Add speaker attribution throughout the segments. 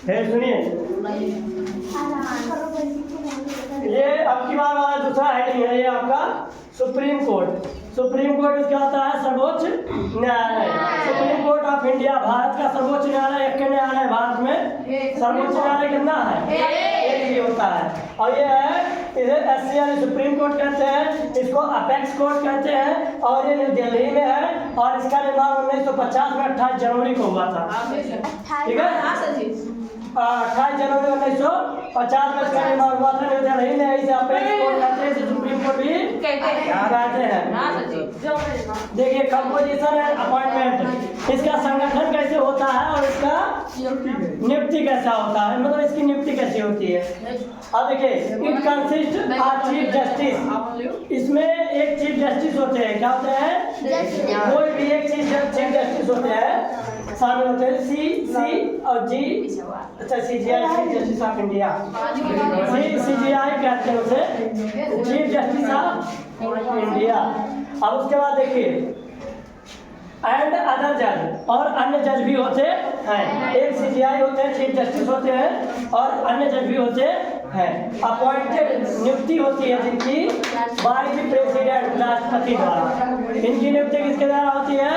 Speaker 1: है। सुनिए, ये अब की बार वाला दूसरा हेडिंग है, ये आपका सुप्रीम कोर्ट। सुप्रीम कोर्ट क्या होता है? सर्वोच्च न्यायालय। Supreme court of India Bharat का सर्वोच्च न्यायालय। एक न्यायालय भारत में सर्वोच्च न्यायालय कितना है? एक ही होता है। और ये है, इसे एससी यानी सुप्रीम कोर्ट कहते हैं, इसको अपेक्स कोर्ट कहते हैं, और ये न्यू दिल्ली में है। और इसका निर्माण 1950 में 28 जनवरी को हुआ था। ठीक है, 28 जनवरी 1950 में इसका निर्माण हुआ था न्यू दिल्ली में। इसे अपेक्स कोर्ट कहते हैं, इसे सुप्रीम कोर्ट भी कहते हैं। देखिए, कंपोजिशन एंड अपॉइंटमेंट, इसका संगठन कैसे होता है और इसका नियुक्ति कैसा होता है, मतलब इसकी नियुक्ति कैसी होती है। अब देखिए, it consist of chief justice. इसमें एक चीफ जस्टिस होते हैं। क्या होते हैं? कोई भी एक चीफ जस्टिस होते हैं, शामिल होते हैं। सी और जी, अच्छा CJI chief justice of India, CJI कहते हैं उसे, चीफ जस्टिस ऑफ इंडिया। अब उसके बाद देखिए, एंड अदर जज, और अन्य जज भी होते हैं। एक CJI होते हैं, चीफ जस्टिस होते हैं, और अन्य जज भी होते हैं। अपॉइंटेड, नियुक्ति होती है जिनकी बाय द प्रेसिडेंट, राष्ट्रपति द्वारा। इनकी नियुक्ति किसके द्वारा होती है?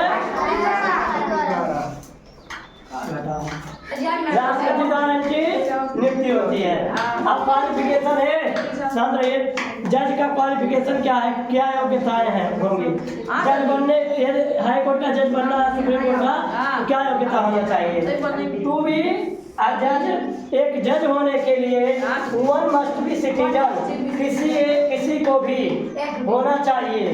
Speaker 1: राष्ट्रपति द्वारा इनकी नियुक्ति होती है। अब क्वालिफिकेशन है, समझ रहिए, जज का क्वालिफिकेशन क्या है, क्या योग्यताएं हैं होंगी। जज बनने, हाई कोर्ट का जज बनना है, सुप्रीम कोर्ट का, क्या योग्यता होना चाहिए? टू बी अ जज, एक जज होने के लिए वन मस्ट बी सिटीजन, किसी को भी होना चाहिए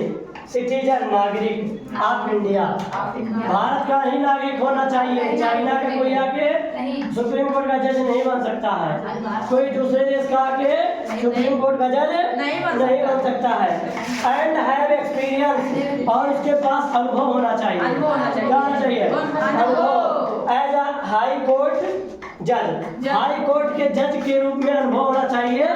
Speaker 1: सिटीजन, नागरिक ऑफ इंडिया, भारत का ही नागरिक होना चाहिए। चाइना का कोई आके सुप्रीम कोर्ट का जज नहीं बन सकता है, कोई दूसरे देश का आके सुप्रीम कोर्ट का जज नहीं बन सकता है। एंड हैव एक्सपीरियंस, और उसके पास अनुभव होना चाहिए। क्या होना चाहिए? अनुभव। एज अ हाई कोर्ट जज, हाई कोर्ट के जज के रूप में अनुभव होना चाहिए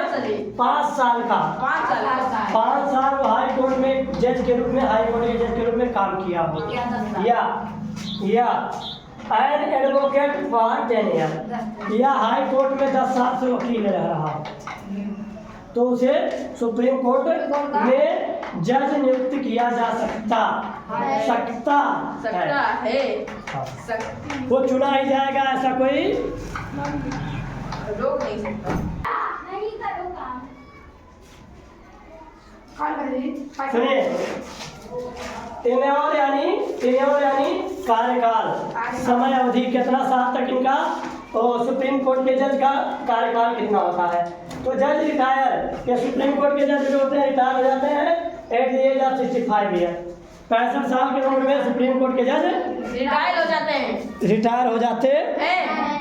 Speaker 1: 5 साल का। 5 साल हाई कोर्ट में जज के रूप में, हाई कोर्ट के जज के रूप में काम किया हो। या एन एडवोकेट फॉर 10 ईयर, या हाई कोर्ट में 10 साल से वकील रह रहा, तो उसे सुप्रीम कोर्ट में जज नियुक्त किया जा सकता है। वो चुना ही जाएगा, ऐसा कोई
Speaker 2: रोक नहीं सकता।
Speaker 1: सुनिए, टेन्योर यानी कार्यकाल, समय अवधि कितना साल तक इनका, तो सुप्रीम कोर्ट के जज का कार्यकाल कितना होता है। तो जज रिटायर, या सुप्रीम कोर्ट के जज जो होते हैं रिटायर हो जाते हैं at the age of 65 year. 65 साल की उम्र में सुप्रीम कोर्ट के जज रिटायर हो जाते हैं।